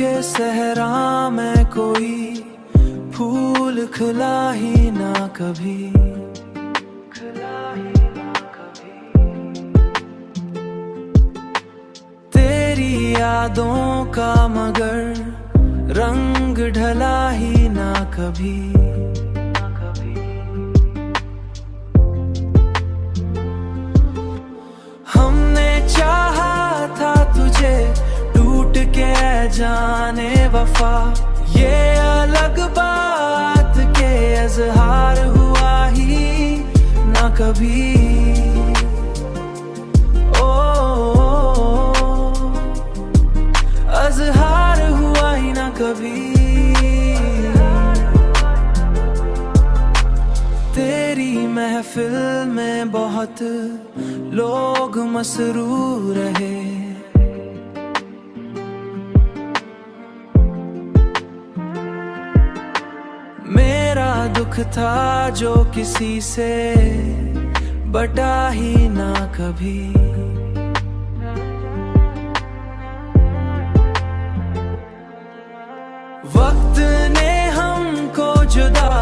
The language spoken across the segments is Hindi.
के सहरा में कोई फूल खिला ही ना कभी, खिला ही ना कभी। तेरी यादों का मगर रंग ढला ही ना कभी, ना कभी। हमने चाहा था तुझे टूट के जाने वफा, ये अलग बात के इज़हार हुआ ही ना कभी। ओ इज़हार हुआ ही ना कभी। तेरी महफिल में बहुत लोग मसरूर रहे, मेरा दुख था जो किसी से बटा ही ना कभी। वक्त ने हमको जुदा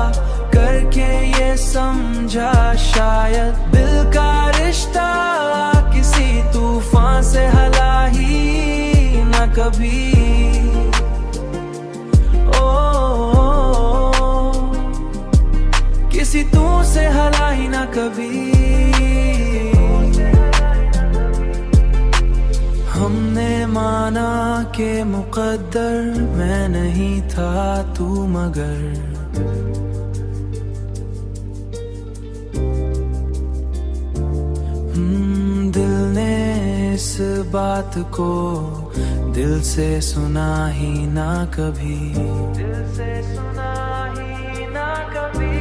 करके ये समझा शायद दिल का रिश्ता किसी तूफान से हला ही ना कभी। किसी तू से हला ही ना कभी। हमने माना के मुकद्दर मैं नहीं था तू मगर, दिल ने इस बात को दिल से सुना ही ना कभी, दिल से सुना ही ना कभी।